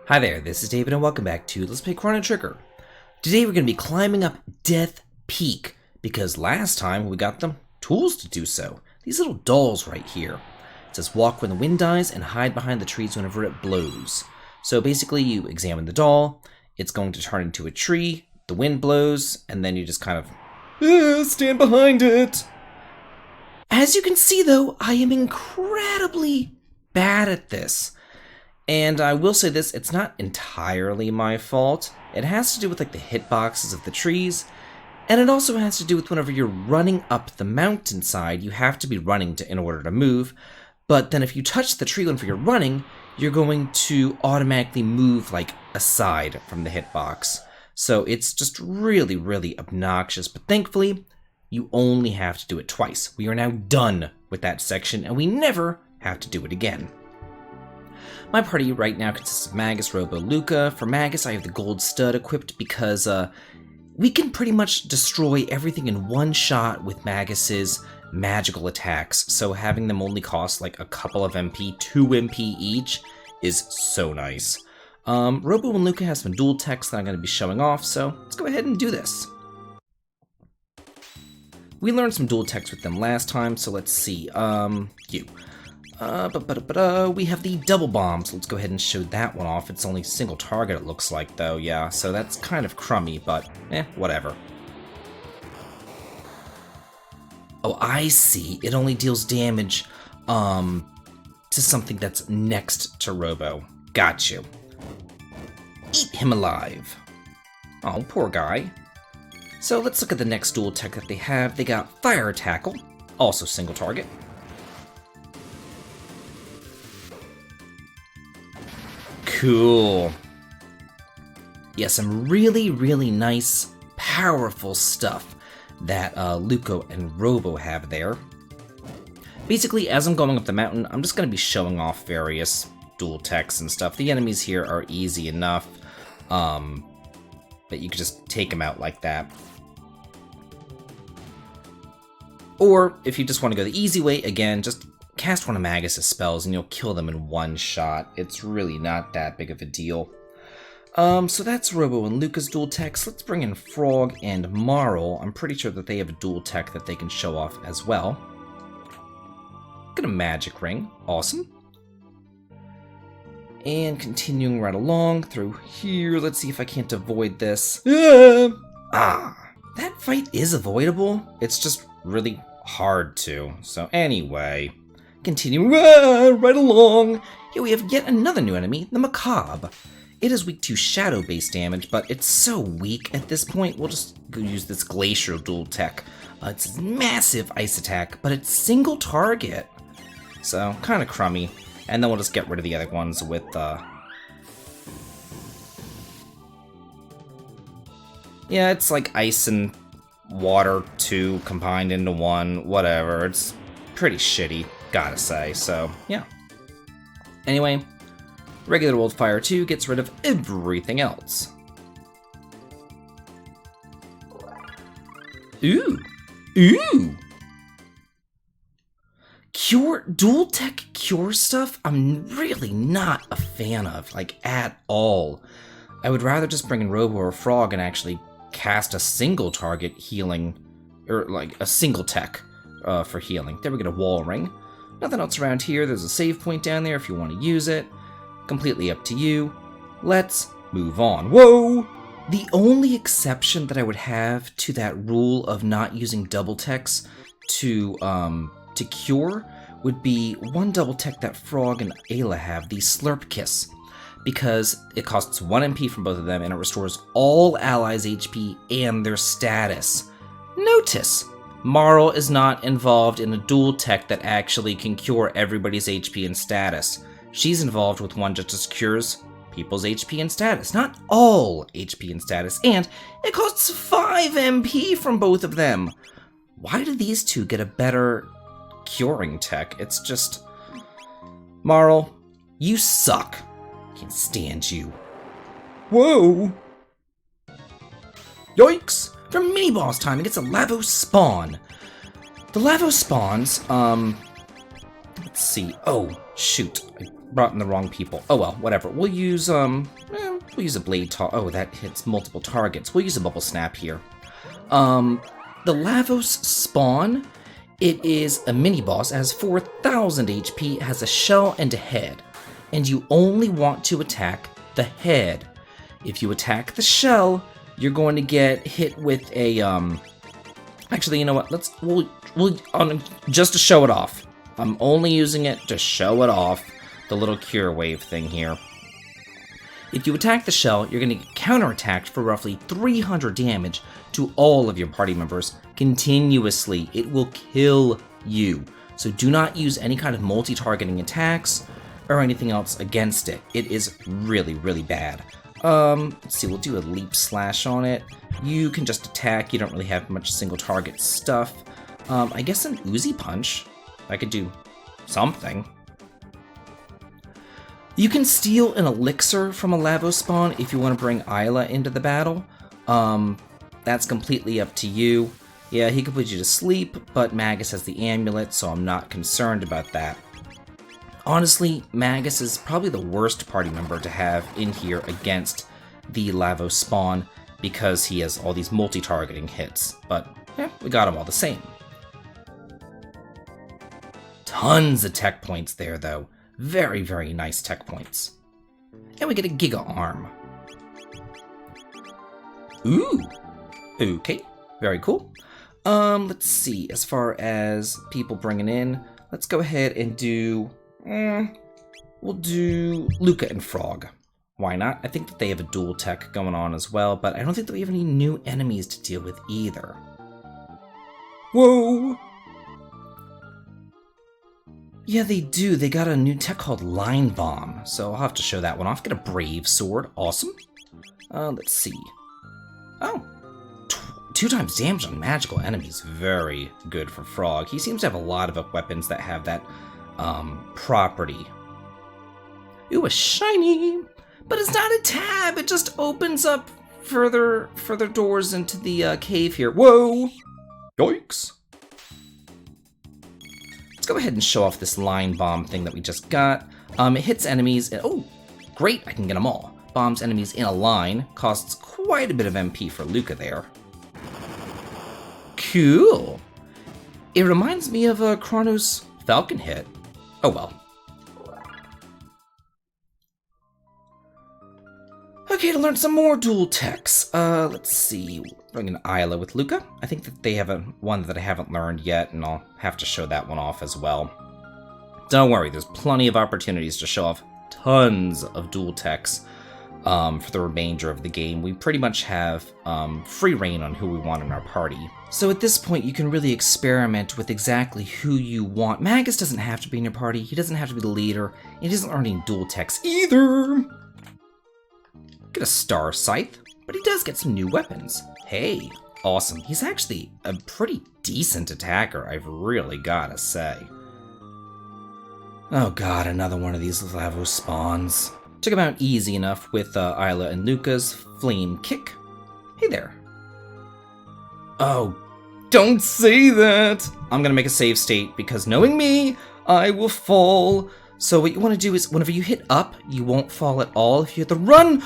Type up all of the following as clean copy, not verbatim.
Hi there, this is David and welcome back to Let's Play Chrono Trigger. Today we're going to be climbing up Death Peak, because last time we got the tools to do so. These little dolls right here. It says walk when the wind dies and hide behind the trees whenever it blows. So basically you examine the doll, it's going to turn into a tree, the wind blows, and then you just kind of stand behind it. As you can see though, I am incredibly bad at this. And I will say this, it's not entirely my fault. It has to do with like the hitboxes of the trees, and it also has to do with whenever you're running up the mountainside, you have to be running in order to move, but then if you touch the tree whenever you're running, you're going to automatically move like aside from the hitbox. So it's just really, really obnoxious, but thankfully, you only have to do it twice. We are now done with that section, and we never have to do it again. My party right now consists of Magus, Robo, Lucca. For Magus, I have the gold stud equipped because we can pretty much destroy everything in one shot with Magus's magical attacks, so having them only cost like a couple of MP, 2 MP each, is so nice. Robo and Lucca have some dual techs that I'm going to be showing off, so let's go ahead and do this. We learned some dual techs with them last time, so let's see. We have the double bombs. Let's go ahead and show that one off. It's only single target, it looks like, though, yeah. So that's kind of crummy, but whatever. Oh, I see. It only deals damage, to something that's next to Robo. Got you. Eat him alive. Oh, poor guy. So let's look at the next dual tech that they have. They got Fire Tackle, also single target. Cool. Yeah, some really, really nice, powerful stuff that Lucca and Robo have there. Basically, as I'm going up the mountain, I'm just going to be showing off various dual techs and stuff. The enemies here are easy enough, but you can just take them out like that. Or, if you just want to go the easy way, again, just cast one of Magus's spells and you'll kill them in one shot. It's really not that big of a deal. So that's Robo and Lucca's dual techs. Let's bring in Frog and Marle. I'm pretty sure that they have a dual tech that they can show off as well. Got a magic ring. Awesome. And continuing right along through here. Let's see if I can't avoid this. That fight is avoidable. It's just really hard to. So anyway, continuing right along. Here we have yet another new enemy, the Macabre. It is weak to shadow-based damage, but it's so weak at this point, we'll just go use this Glacial dual tech. It's a massive ice attack, but it's single target. So, kind of crummy. And then we'll just get rid of the other ones with, yeah, it's like ice and water 2 combined into 1, whatever. It's pretty shitty, gotta say, so, yeah. Anyway, regular old Fire 2 gets rid of everything else. Ooh! Ooh! Dual tech cure stuff, I'm really not a fan of, like, at all. I would rather just bring in Robo or Frog and actually cast a single target healing, or like a single tech for healing. There we get a wall ring. Nothing else around here. There's a save point down there if you want to use it. Completely up to you. Let's move on. Whoa! The only exception that I would have to that rule of not using double techs to cure would be one double tech that Frog and Ayla have, the Slurp Kiss, because it costs 1 MP from both of them and it restores all allies' HP and their status. Notice, Marle is not involved in a dual tech that actually can cure everybody's HP and status. She's involved with one that just cures people's HP and status, not all HP and status, and it costs 5 MP from both of them. Why do these two get a better curing tech? It's just... Marle, you suck. Can't stand you. Whoa! Yikes! For mini-boss time, it gets a Lavos spawn. The Lavos spawns, let's see. Oh, shoot. I brought in the wrong people. Oh well, whatever. We'll use, We'll use a blade oh, that hits multiple targets. We'll use a bubble snap here. The Lavos spawn, it is a mini boss, it has 4,000 HP, has a shell and a head. And you only want to attack the head. If you attack the shell, you're going to get hit with a, actually, you know what, we'll just to show it off. I'm only using it to show it off, the little cure wave thing here. If you attack the shell, you're going to get counterattacked for roughly 300 damage to all of your party members continuously. It will kill you. So do not use any kind of multi-targeting attacks or anything else against it. It is really, really bad. Let's see, we'll do a leap slash on it. You can just attack, you don't really have much single target stuff. I guess an Uzi punch. I could do something. You can steal an elixir from a Lavos spawn if you want to bring Isla into the battle. That's completely up to you. Yeah, he could put you to sleep, but Magus has the amulet, so I'm not concerned about that. Honestly, Magus is probably the worst party member to have in here against the Lavos spawn because he has all these multi-targeting hits. But, yeah, we got him all the same. Tons of tech points there, though. Very, very nice tech points. And we get a Giga Arm. Ooh! Okay, very cool. Let's see, as far as people bringing in, let's go ahead and do... we'll do Lucca and Frog. Why not? I think that they have a dual tech going on as well, but I don't think that we have any new enemies to deal with either. Whoa! Yeah, they do. They got a new tech called Line Bomb, so I'll have to show that one off. Get a Brave Sword. Awesome. Let's see. Oh. 2 times damage on magical enemies. Very good for Frog. He seems to have a lot of weapons that have that property. Ooh, a shiny! But it's not a tab, it just opens up further doors into the cave here. Whoa! Yikes! Let's go ahead and show off this line bomb thing that we just got. It hits enemies, and oh, great, I can get them all. Bombs enemies in a line, costs quite a bit of MP for Lucca there. Cool! It reminds me of Chrono's Falcon hit. Oh well. Okay, to learn some more dual techs. Let's see. Bring in Isla with Lucca. I think that they have one that I haven't learned yet, and I'll have to show that one off as well. Don't worry, there's plenty of opportunities to show off tons of dual techs for the remainder of the game. We pretty much have free reign on who we want in our party. So at this point, you can really experiment with exactly who you want. Magus doesn't have to be in your party. He doesn't have to be the leader. He doesn't learn any dual techs either. Get a Star Scythe, but he does get some new weapons. Hey, awesome. He's actually a pretty decent attacker, I've really gotta say. Oh god, another one of these Lavos spawns. Took him out easy enough with Isla and Lucca's Flame Kick. Hey there. Oh, don't say that! I'm gonna make a save state, because knowing me, I will fall. So what you want to do is, whenever you hit up, you won't fall at all. If you hit the run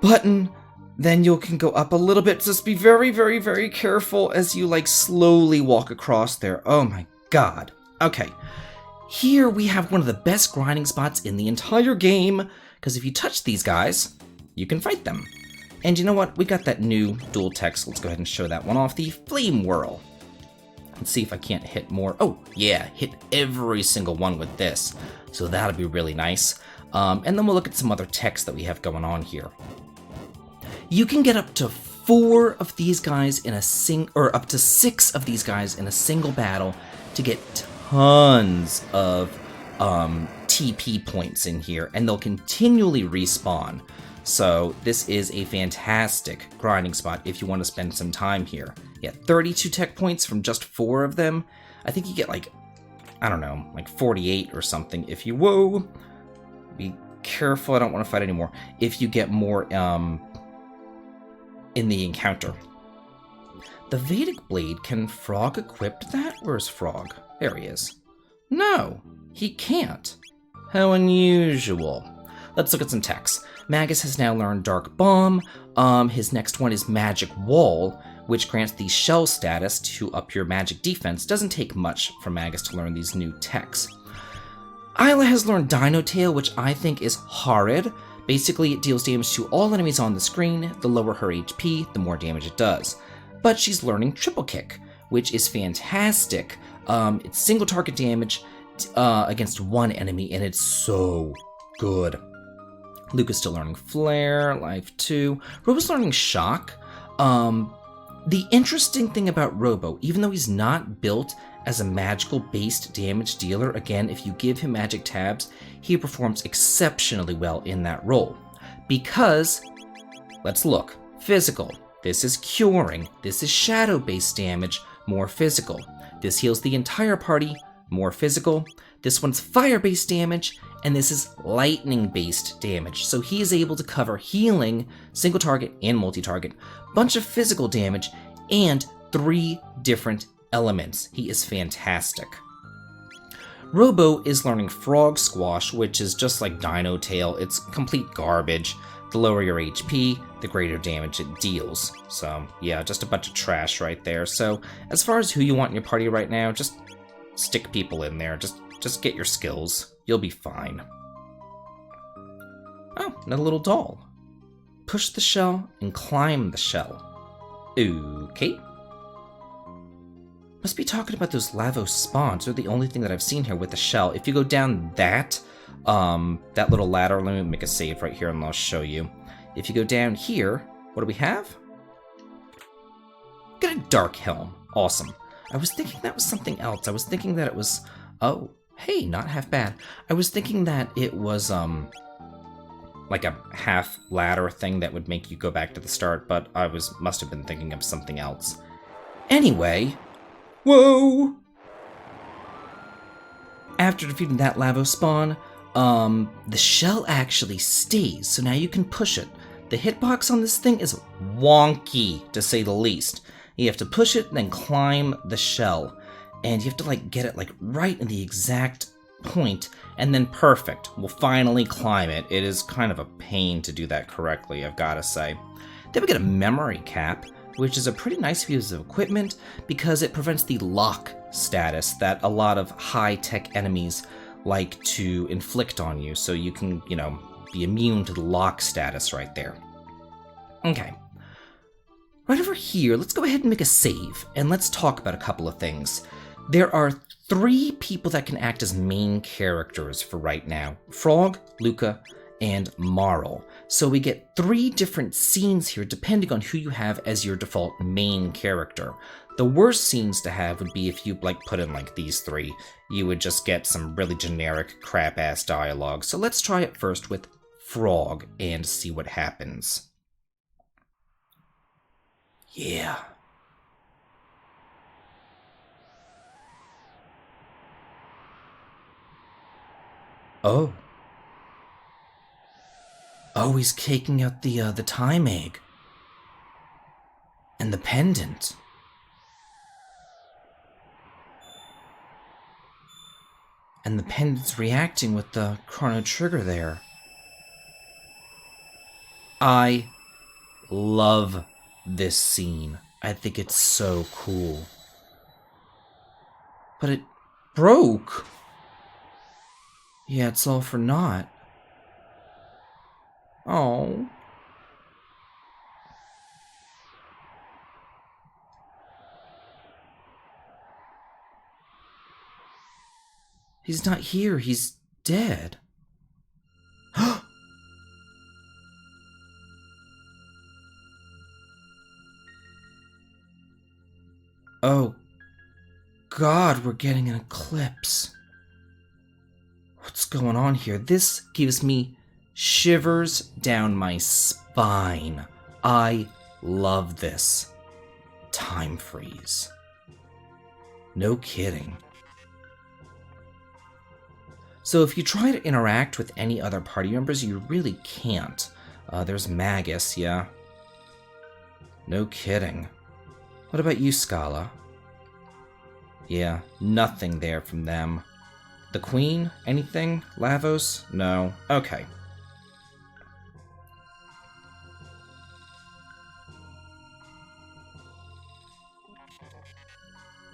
button, then you can go up a little bit. Just be very, very, very careful as you, like, slowly walk across there. Oh my god. Okay. Here we have one of the best grinding spots in the entire game, because if you touch these guys, you can fight them. And you know what? We got that new dual tech, so let's go ahead and show that one off. The Flame Whirl. Let's see if I can't hit more. Oh, yeah, hit every single one with this. So that'll be really nice. And then we'll look at some other techs that we have going on here. You can get up to 4 of these guys in or up to 6 of these guys in a single battle to get tons of TP points in here, and they'll continually respawn. So this is a fantastic grinding spot if you want to spend some time here. Yeah, 32 tech points from just 4 of them. I think you get like, I don't know, like 48 or something if you, whoa, be careful, I don't want to fight anymore. If you get more in the encounter. The Vedic Blade, can Frog equip that? Where's Frog? There he is. No, he can't. How unusual. let's look at some techs. Magus has now learned Dark Bomb. His next one is Magic Wall, which grants the shell status to up your magic defense. Doesn't take much for Magus to learn these new techs. Isla has learned Dino Tail, which I think is horrid. Basically, it deals damage to all enemies on the screen. The lower her HP, the more damage it does. But she's learning Triple Kick, which is fantastic. It's single target damage against one enemy, and it's so good. Lucca's still learning Flare, Life 2. Robo's learning Shock. The interesting thing about Robo, even though he's not built as a magical-based damage dealer, again, if you give him magic tabs, he performs exceptionally well in that role. Because, let's look. Physical. This is curing. This is shadow-based damage, more physical. This heals the entire party, more physical. This one's fire-based damage, and this is lightning-based damage. So he is able to cover healing, single target, and multi-target, bunch of physical damage, and 3 different elements. He is fantastic. Robo is learning Frog Squash, which is just like Dino Tail. It's complete garbage. The lower your HP, the greater damage it deals. So yeah, just a bunch of trash right there. So as far as who you want in your party right now, just stick people in there. Just get your skills. You'll be fine. Oh, another little doll. Push the shell and climb the shell. Okay. Must be talking about those Lavos spawns. They're the only thing that I've seen here with the shell. If you go down that little ladder, let me make a save right here and I'll show you. If you go down here, what do we have? Got a Dark Helm. Awesome. I was thinking that was something else. I was thinking that it was... Oh, hey, not half bad. I was thinking that it was, like a half ladder thing that would make you go back to the start, but I must have been thinking of something else. Anyway... Whoa! After defeating that Lavos spawn, the shell actually stays, so now you can push it. The hitbox on this thing is wonky, to say the least. You have to push it and then climb the shell. And you have to, like, get it, like, right in the exact point, and then perfect. We'll finally climb it. It is kind of a pain to do that correctly, I've gotta say. Then we get a memory cap, which is a pretty nice piece of equipment because it prevents the lock status that a lot of high-tech enemies like to inflict on you, so you can, you know, be immune to the lock status right there. Okay. Right over here, let's go ahead and make a save, and let's talk about a couple of things. There are 3 people that can act as main characters for right now. Frog, Lucca, and Marle. So we get 3 different scenes here depending on who you have as your default main character. The worst scenes to have would be if you like put in like these 3. You would just get some really generic crap-ass dialogue. So let's try it first with Frog and see what happens. Yeah. Oh. Oh, he's caking out the time egg. And the pendant. And the pendant's reacting with the Chrono trigger there. I love this scene. I think it's so cool. But it broke. Yeah, it's all for naught. Oh. He's not here, he's dead. Oh, God, we're getting an eclipse. What's going on here? This gives me shivers down my spine. I love this. Time freeze. No kidding. So if you try to interact with any other party members, you really can't. There's Magus, yeah. No kidding. What about you, Scala? Yeah, nothing there from them. The Queen? Anything? Lavos? No. Okay.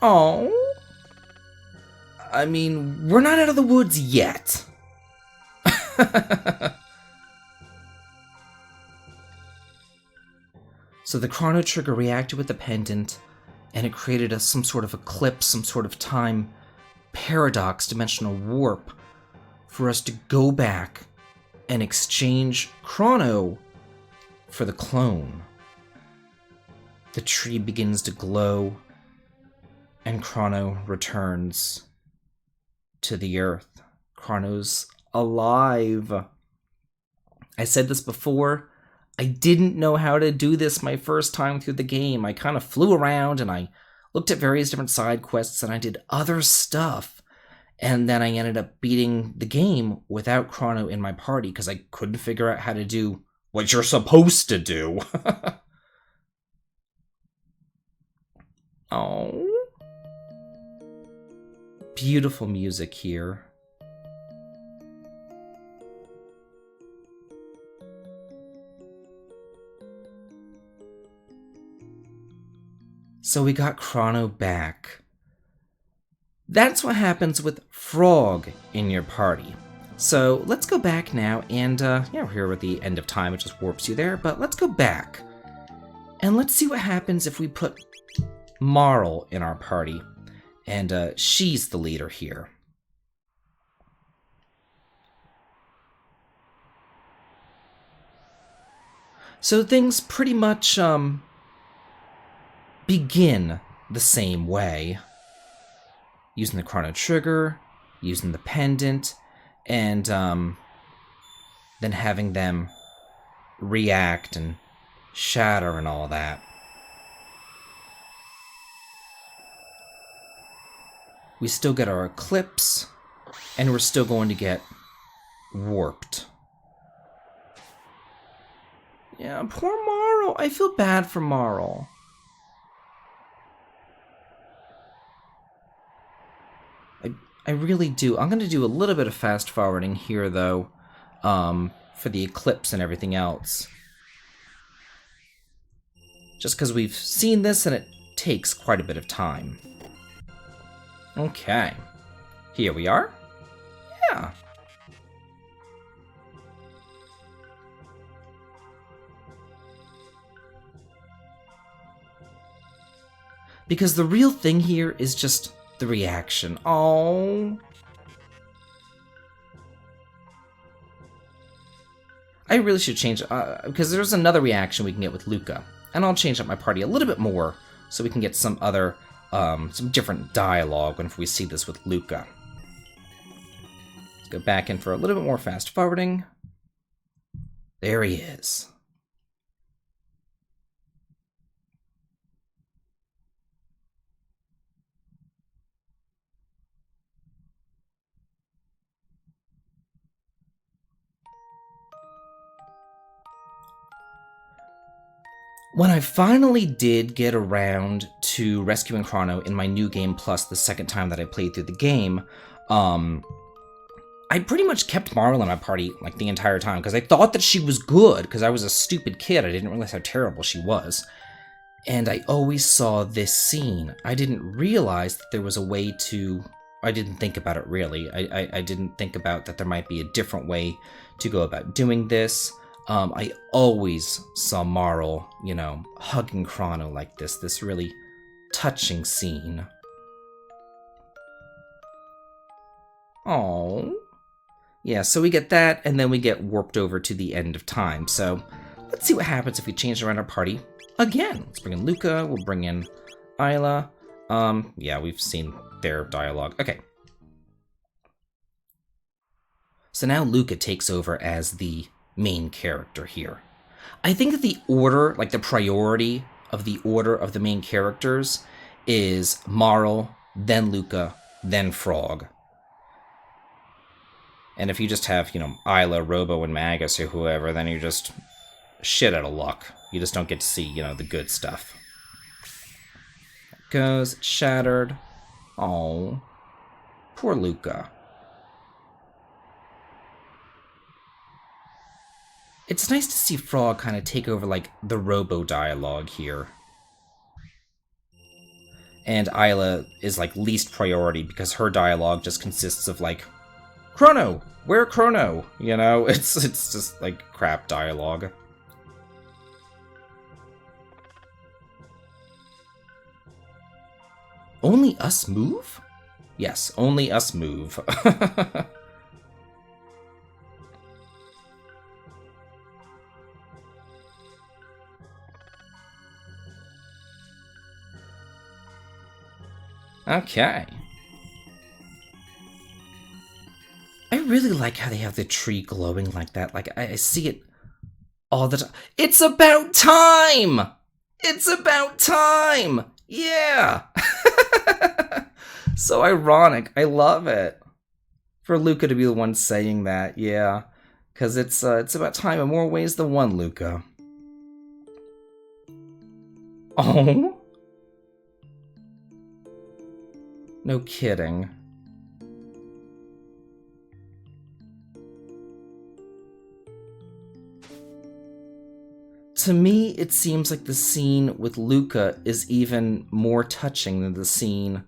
Oh. I mean, we're not out of the woods yet. So the Chrono Trigger reacted with the pendant, and it created some sort of eclipse, some sort of time paradox, dimensional warp, for us to go back and exchange Chrono for the clone. The tree begins to glow, and Chrono returns to the Earth. Chrono's alive. I said this before, I didn't know how to do this my first time through the game. I kind of flew around and I looked at various different side quests and I did other stuff. And then I ended up beating the game without Chrono in my party because I couldn't figure out how to do what you're supposed to do. Oh. Beautiful music here. So we got Chrono back. That's what happens with Frog in your party. So let's go back now, and yeah, we're here at the end of time, it just warps you there, but let's go back. And let's see what happens if we put Marle in our party, and she's the leader here. So things pretty much, begin the same way. Using the Chrono Trigger, using the pendant, and then having them react and shatter and all that. We still get our eclipse, and we're still going to get warped. Yeah, poor Marle. I feel bad for Marle. I really do. I'm going to do a little bit of fast forwarding here, though, for the eclipse and everything else. Just because we've seen this and it takes quite a bit of time. Okay. Here we are. Yeah. Because the real thing here is just the reaction. Oh. I really should change, because there's another reaction we can get with Lucca. And I'll change up my party a little bit more so we can get some other, some different dialogue whenever we see this with Lucca. Let's go back in for a little bit more fast forwarding. There he is. When I finally did get around to rescuing Chrono in my New Game Plus the second time that I played through the game, I pretty much kept Marle in my party like the entire time because I thought that she was good because I was a stupid kid. I didn't realize how terrible she was. And I always saw this scene. I didn't realize that there was a way to... I didn't think about it really. I didn't think about that there might be a different way to go about doing this. I always saw Marle, you know, hugging Chrono like this really touching scene. Oh, yeah, so we get that, and then we get warped over to the end of time. So let's see what happens if we change around our party again. Let's bring in Lucca, we'll bring in Isla. Yeah, we've seen their dialogue. Okay. So now Lucca takes over as the main character here. I think that the order, like the priority of the order of the main characters is Marle, then Lucca, then Frog. And if you just have, you know, Isla, Robo, and Magus or whoever, then you're just shit out of luck. You just don't get to see, you know, the good stuff. Goes, it's shattered. Oh, poor Lucca. It's nice to see Frog kind of take over, like, the Robo dialogue here. And Isla is like least priority because her dialogue just consists of like, Chrono, where Chrono? You know, it's just like crap dialogue. Only us move? Yes, only us move. Okay. I really like how they have the tree glowing like that. Like, I see it all the time. It's about time! It's about time! Yeah! So ironic. I love it. For Lucca to be the one saying that, yeah. Because it's about time in more ways than one, Lucca. Oh? No kidding. To me, it seems like the scene with Lucca is even more touching than the scene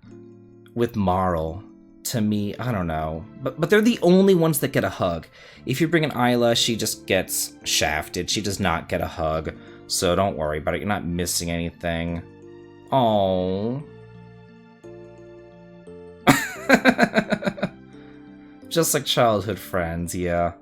with Marle. To me, I don't know. But they're the only ones that get a hug. If you bring in Isla, she just gets shafted. She does not get a hug. So don't worry about it. You're not missing anything. Oh. Just like childhood friends, yeah.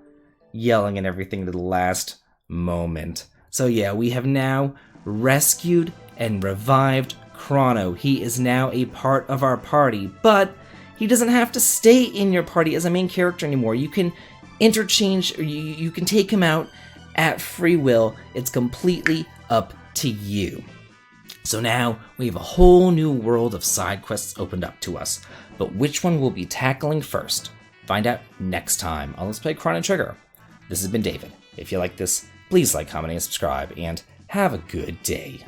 Yelling and everything to the last moment. So yeah, we have now rescued and revived Chrono. He is now a part of our party, but he doesn't have to stay in your party as a main character anymore. You can interchange, or you can take him out at free will. It's completely up to you. So now we have a whole new world of side quests opened up to us. But which one we'll be tackling first? Find out next time on Let's Play Chrono Trigger. This has been David. If you like this, please like, comment, and subscribe, and have a good day.